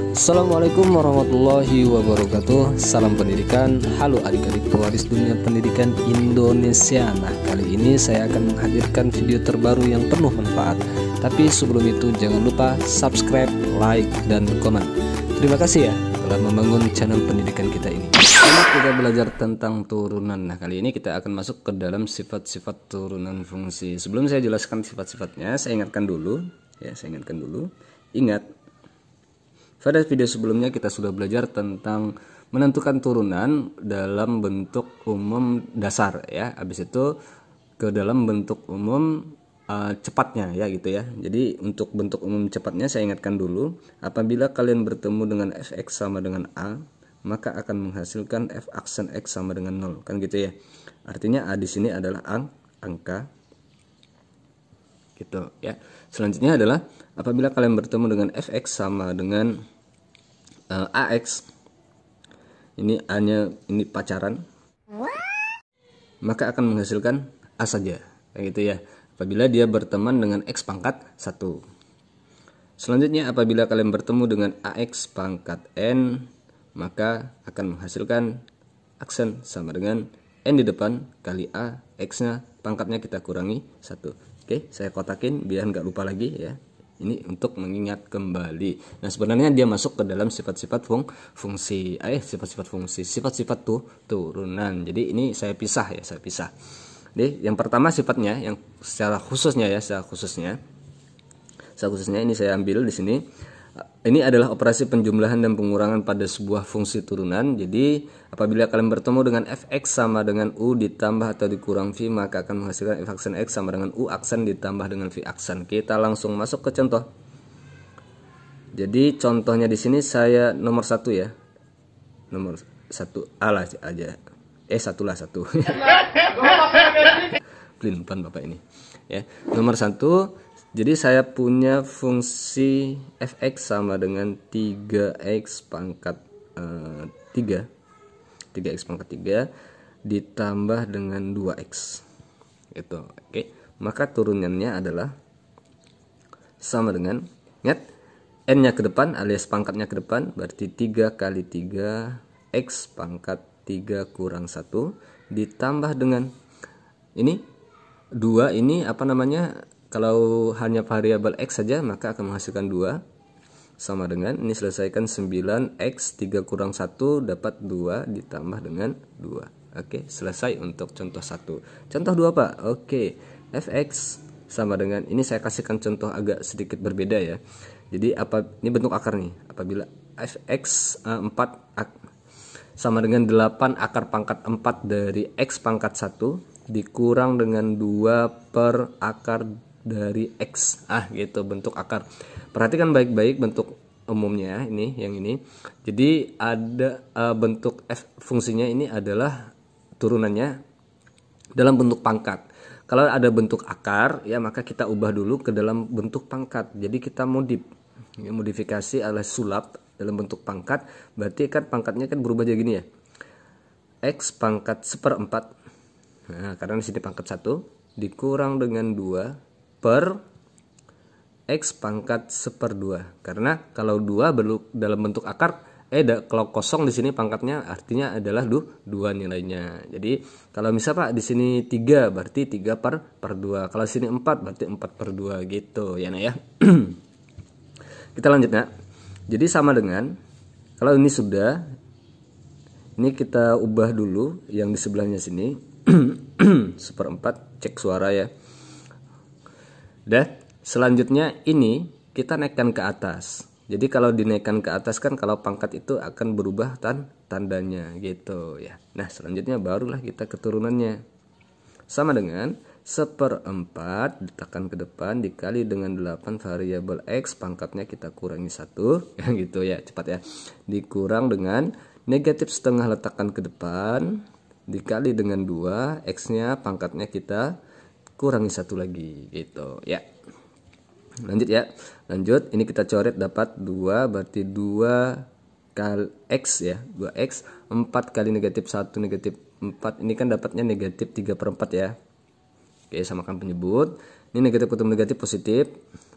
Assalamualaikum warahmatullahi wabarakatuh. Salam pendidikan. Halo adik-adik pewaris dunia pendidikan Indonesia. Nah, kali ini saya akan menghadirkan video terbaru yang penuh manfaat. Tapi sebelum itu jangan lupa subscribe, like, dan komen. Terima kasih ya telah membangun channel pendidikan kita ini. Selamat kita belajar tentang turunan. Nah, kali ini kita akan masuk ke dalam sifat-sifat turunan fungsi. Sebelum saya jelaskan sifat-sifatnya, saya ingatkan dulu. Ingat, pada video sebelumnya kita sudah belajar tentang menentukan turunan dalam bentuk umum dasar ya. Habis itu ke dalam bentuk umum cepatnya ya gitu ya. Jadi untuk bentuk umum cepatnya saya ingatkan dulu, apabila kalian bertemu dengan fx sama dengan a, maka akan menghasilkan f aksen x sama dengan 0 kan gitu ya. Artinya a di sini adalah angka gitu ya. Selanjutnya adalah apabila kalian bertemu dengan fx sama dengan ax, ini a-nya ini pacaran, maka akan menghasilkan a saja kayak gitu ya. Apabila dia berteman dengan x pangkat 1. Selanjutnya apabila kalian bertemu dengan ax pangkat n, maka akan menghasilkan aksen sama dengan n di depan kali a, x-nya pangkatnya kita kurangi 1. Oke, saya kotakin biar nggak lupa lagi ya. Ini untuk mengingat kembali. Nah, sebenarnya dia masuk ke dalam sifat-sifat fungsi. Sifat-sifat turunan. Jadi ini saya pisah. Jadi yang pertama sifatnya yang secara khususnya ini saya ambil di sini. Ini adalah operasi penjumlahan dan pengurangan pada sebuah fungsi turunan. Jadi apabila kalian bertemu dengan fx sama dengan u ditambah atau dikurang v, maka akan menghasilkan f aksen x sama dengan u aksen ditambah dengan v aksen. Kita langsung masuk ke contoh. Jadi contohnya di sini saya nomor 1 ya. Nomor 1 A lah aja. Satu. Pelinpan Bapak ini. Ya, nomor 1. Jadi saya punya fungsi fx sama dengan 3x pangkat 3 3x pangkat 3 ditambah dengan 2x gitu. Oke, maka turunannya adalah sama dengan, ingat n nya ke depan alias pangkatnya ke depan, berarti 3 kali 3 x pangkat 3 kurang 1 ditambah dengan ini 2, ini apa namanya, kalau hanya variabel x saja maka akan menghasilkan 2 sama dengan, ini selesaikan 9x 3 kurang 1 dapat 2 ditambah dengan 2. Oke, selesai untuk contoh 1. Contoh 2 Pak. Oke, fx sama dengan, ini saya kasihkan contoh agak sedikit berbeda ya. Jadi ini bentuk akar nih. Apabila fx 4 sama dengan 8 akar pangkat 4 dari x pangkat 1 dikurang dengan 2 per akar dari x gitu bentuk akar. Perhatikan baik-baik bentuk umumnya ini, yang ini. Jadi ada bentuk f fungsinya ini adalah turunannya dalam bentuk pangkat. Kalau ada bentuk akar ya, maka kita ubah dulu ke dalam bentuk pangkat. Jadi kita modifikasi alias sulap dalam bentuk pangkat. Berarti kan pangkatnya kan berubah jadi gini ya, x pangkat 1/4. Nah, karena di sini pangkat 1 dikurang dengan 2 per x pangkat 1/2. Karena kalau 2 dalam bentuk akar, kalau kosong di sini pangkatnya artinya adalah 2 nilainya. Jadi kalau misal Pak di sini 3 berarti 3 per 2. Kalau di sini 4 berarti 4/2 gitu ya Nak ya. Kita lanjut Nak. Jadi sama dengan, kalau ini sudah, ini kita ubah dulu yang di sebelahnya sini 1/4, cek suara ya. Selanjutnya ini kita naikkan ke atas. Jadi kalau dinaikkan ke atas kan kalau pangkat itu akan berubah tandanya gitu ya. Nah, selanjutnya barulah kita keturunannya. Sama dengan 1/4 ditekan ke depan dikali dengan 8 variabel x pangkatnya kita kurangi 1 ya gitu ya, cepat ya. Dikurang dengan negatif setengah letakkan ke depan dikali dengan 2, x-nya pangkatnya kita kurangi 1 lagi gitu ya. Lanjut ya. Lanjut, ini kita coret dapat 2 berarti 2 kali x ya, 2x, 4 kali negatif 1 negatif 4, ini kan dapatnya negatif 3/4 ya. Oke, samakan penyebut. Ini negatif ketemu negatif positif,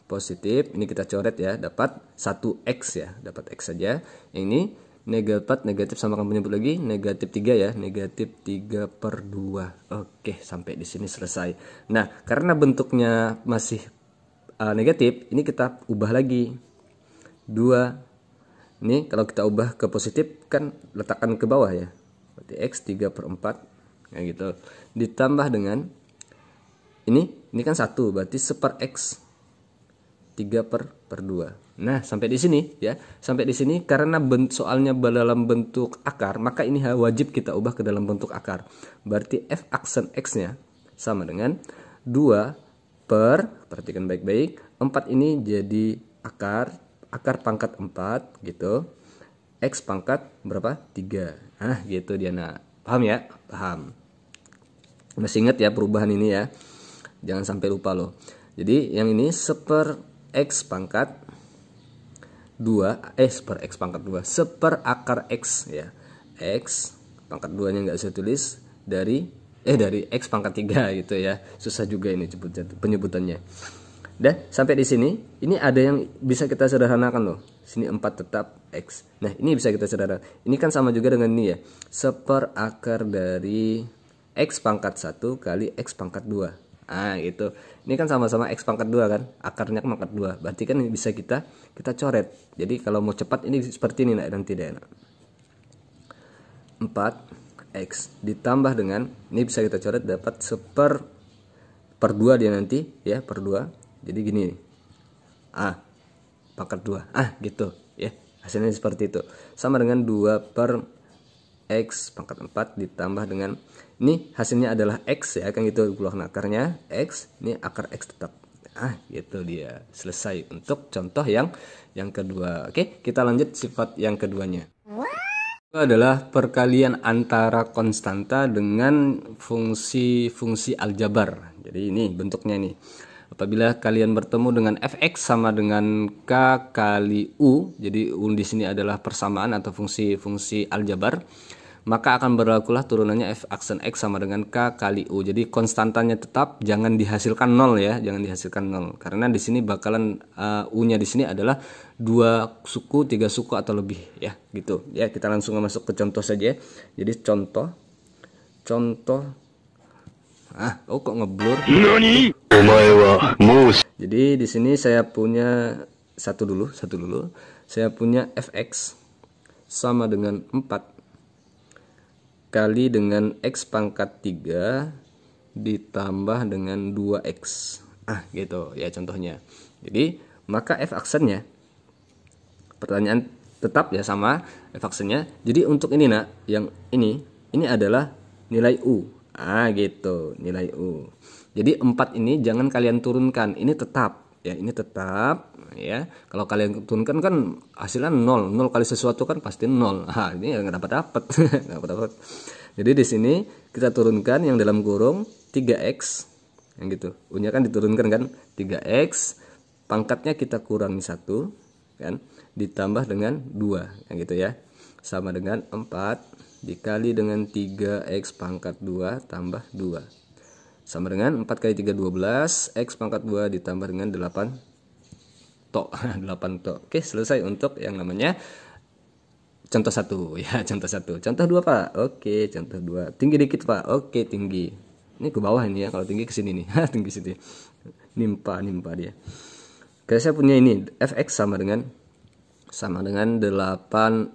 positif, ini kita coret ya, dapat 1x ya, dapat x saja. Yang ini negatif sama kamu menyebut lagi negatif 3 ya, negatif 3/2. Oke, sampai di sini selesai. Nah, karena bentuknya masih negatif, ini kita ubah lagi 2. Ini kalau kita ubah ke positif kan letakkan ke bawah ya, berarti x 3/4 kayak gitu, ditambah dengan ini kan 1, berarti 1/x 3/2. Nah, sampai di sini ya. Sampai di sini karena soalnya dalam bentuk akar, maka ini wajib kita ubah ke dalam bentuk akar. Berarti f aksen x-nya sama dengan 2 per, perhatikan baik-baik, 4 ini jadi akar pangkat 4 gitu. X pangkat berapa? 3. Nah, gitu dia. Nah, paham ya? Paham. Masih ingat ya perubahan ini ya. Jangan sampai lupa loh. Jadi yang ini 1/x pangkat 2, x pangkat 2, 1 akar x ya. X pangkat 2 nya nggak saya tulis dari x pangkat 3 gitu ya. Susah juga ini penyebutannya. Dan sampai di sini, ini ada yang bisa kita sederhanakan loh. Sini 4 tetap x. Nah, ini bisa kita sederhanakan. Ini kan sama juga dengan ini ya. 1 akar dari x pangkat 1 kali x pangkat 2. Nah, gitu. Ini kan sama-sama x pangkat 2 kan? Akarnya pangkat 2. Berarti kan bisa kita coret. Jadi kalau mau cepat ini seperti ini nanti deh. 4x ditambah dengan, ini bisa kita coret dapat 1/2 dia nanti ya, per 2. Jadi gini. Pangkat 2. Gitu ya. Hasilnya seperti itu. Sama dengan 2/x pangkat 4 ditambah dengan, ini hasilnya adalah x ya, kan gitu, keluar akarnya x, ini akar x tetap. Gitu dia. Selesai untuk contoh yang kedua. Oke, kita lanjut sifat yang keduanya. Itu adalah perkalian antara konstanta dengan fungsi aljabar. Jadi ini bentuknya nih. Apabila kalian bertemu dengan fx sama dengan k kali u, jadi u di sini adalah persamaan atau fungsi aljabar, maka akan berlakulah turunannya f aksen x sama dengan k kali u. Jadi konstantanya tetap, jangan dihasilkan 0 ya, jangan dihasilkan 0. Karena di sini bakalan u-nya di sini adalah 2 suku, 3 suku atau lebih ya, gitu. Ya, kita langsung masuk ke contoh saja. Jadi contoh kok ngeblur? Jadi di sini saya punya satu dulu. Saya punya fx sama dengan 4 kali dengan x pangkat 3 ditambah dengan 2x. Gitu ya contohnya. Jadi maka f aksennya, pertanyaan tetap ya sama f aksennya. Jadi untuk ini yang ini adalah nilai u. Gitu, nilai u. Jadi 4 ini jangan kalian turunkan, ini tetap ya, ini tetap ya. Kalau kalian turunkan kan hasilnya 0 kali sesuatu kan pasti 0. Ini nggak dapat nggak dapat. Jadi di sini kita turunkan yang dalam kurung 3x yang gitu. U-nya kan diturunkan kan 3x, pangkatnya kita kurangi 1 kan, ditambah dengan 2 yang gitu ya, sama dengan 4 dikali dengan 3x pangkat 2 tambah 2 sama dengan 4 kali 3 12, x pangkat 2 ditambah dengan 8 tok. Oke, selesai untuk yang namanya contoh 1 ya, contoh 1. Contoh 2 Pak. Oke, contoh 2. Tinggi dikit Pak. Oke, tinggi. Ini ke bawah ini ya, kalau tinggi ke sini nih. Tinggi sini. Nimpa dia. Oke, saya punya ini fx sama dengan 8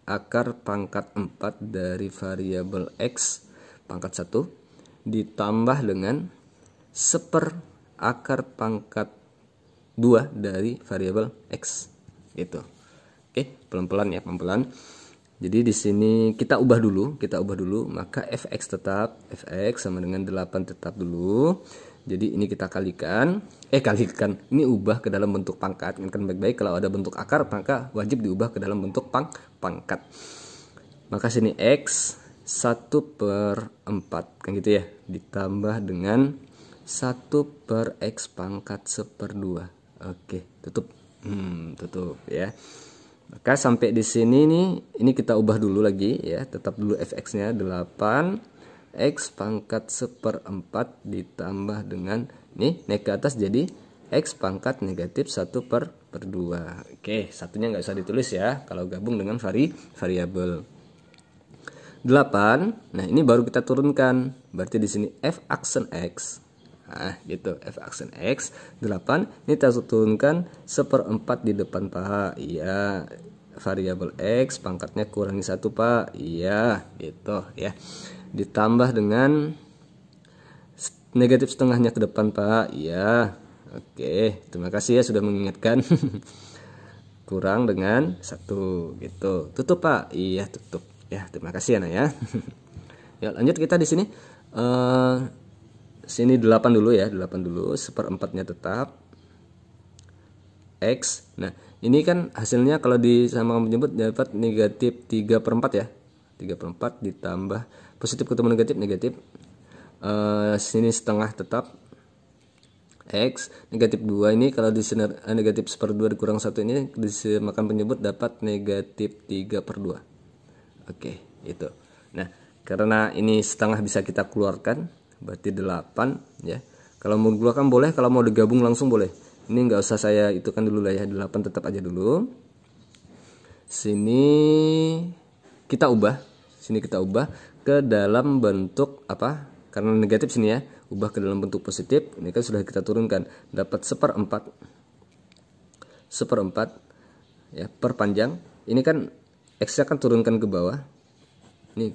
akar pangkat 4 dari variabel x pangkat 1 ditambah dengan 1 akar pangkat 2 dari variabel x gitu. Oke, pelan-pelan ya, pelan-pelan. Jadi di sini kita ubah dulu, maka fx tetap, fx sama dengan 8 tetap dulu. Jadi ini kita kalikan, ini ubah ke dalam bentuk pangkat. Kan baik-baik kalau ada bentuk akar maka wajib diubah ke dalam bentuk pangkat. Maka sini x 1/4 kan gitu ya, ditambah dengan 1/x pangkat 1/2. Oke, tutup. Tutup ya. Maka sampai di sini nih, ini kita ubah dulu lagi ya, tetap dulu fx-nya 8 x pangkat 1/4 ditambah dengan Ini naik ke atas jadi X pangkat negatif 1 per 2. Oke, satunya nggak usah ditulis ya kalau gabung dengan variabel. 8. Nah, ini baru kita turunkan. Berarti di sini F aksen X. Nah, gitu. F aksen X 8. Ini kita turunkan 1/4 di depan, Pak. Iya. Variabel X pangkatnya kurangi 1, Pak. Iya, gitu ya. Ditambah dengan negatif setengahnya ke depan, Pak. Iya. Oke, terima kasih ya sudah mengingatkan. Kurang dengan 1 gitu. Tutup, Pak. Iya, tutup. Ya, terima kasih ya, Nak ya. Ya, lanjut kita di sini. Sini 8 dulu ya, 8 dulu. 1/4-nya tetap X. Nah, ini kan hasilnya kalau disamakan penyebut dapat negatif 3/4 ya. 3/4 ditambah positif ketemu negatif. Sini setengah tetap X. Negatif 2 ini kalau negatif 1/2 dikurang 1 ini disamakan penyebut dapat negatif 3/2. Oke, itu. Nah, karena ini setengah bisa kita keluarkan, berarti 8 ya. Kalau mau keluarkan boleh, kalau mau digabung langsung boleh. Ini nggak usah saya itukan dulu lah ya, 8 tetap aja dulu. Sini kita ubah ke dalam bentuk apa? Karena negatif sini ya, ubah ke dalam bentuk positif. Ini kan sudah kita turunkan, dapat 1/4 ya, perpanjang. Ini kan X-nya kan turunkan ke bawah. Ini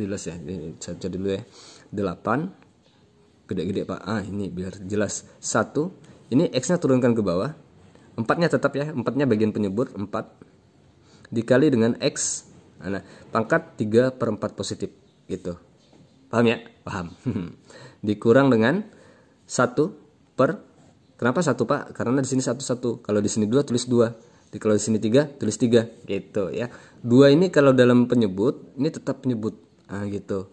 jelas ya, ini saja dulu ya. 8 gede-gede, Pak. Ini biar jelas. 1. Ini X-nya turunkan ke bawah. 4-nya tetap ya, 4-nya bagian penyebut 4 dikali dengan X. Nah, pangkat 3/4 positif gitu. Paham ya? Paham. Dikurang dengan 1 per, kenapa 1, Pak? Karena di sini 1. Kalau di sini 2 tulis 2. Kalau di sini 3 tulis 3 gitu ya. 2 ini kalau dalam penyebut ini tetap penyebut. Gitu.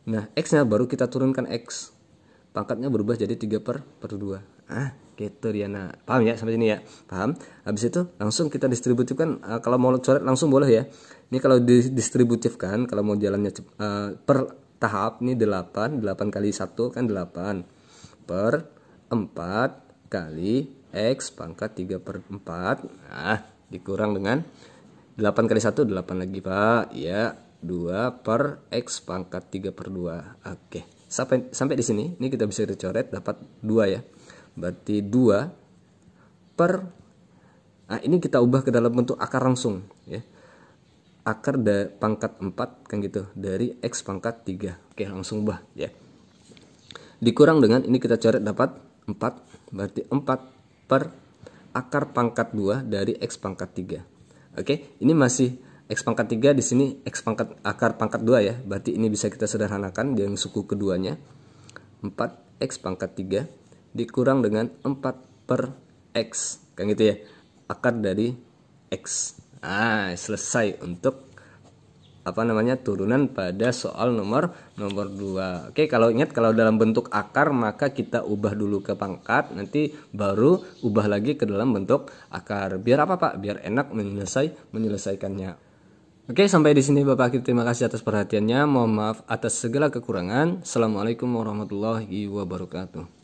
Nah, X-nya baru kita turunkan X. Pangkatnya berubah jadi 3/2. Gitu dia. Nah, paham ya sampai sini ya? Paham? Habis itu langsung kita distributifkan. Kalau mau coret langsung boleh ya. Ini kalau didistributifkan, kalau mau jalannya per tahap, ini 8 kali 1 kan 8 per 4 kali X pangkat 3/4. Nah, dikurang dengan 8 kali 1 8 lagi, Pak. Ya, 2 per X pangkat 3/2. Oke. Sampai di sini ini kita bisa dicoret dapat 2 ya. Berarti 2 per, ini kita ubah ke dalam bentuk akar langsung ya. Akar pangkat 4 kan gitu dari X pangkat 3. Oke, langsung ubah ya. Dikurang dengan ini kita coret dapat 4. Berarti 4 per akar pangkat 2 dari X pangkat 3. Oke, ini masih X pangkat 3, di sini X pangkat akar pangkat 2 ya. Berarti ini bisa kita sederhanakan yang suku keduanya. 4X pangkat 3 dikurang dengan 4 per X. Kan gitu ya. Akar dari X. Selesai untuk turunan pada soal nomor 2. Oke, kalau ingat kalau dalam bentuk akar maka kita ubah dulu ke pangkat, nanti baru ubah lagi ke dalam bentuk akar. Biar apa, Pak? Biar enak menyelesaikannya. Oke, sampai di sini Bapak. Terima kasih atas perhatiannya. Mohon maaf atas segala kekurangan. Assalamualaikum warahmatullahi wabarakatuh.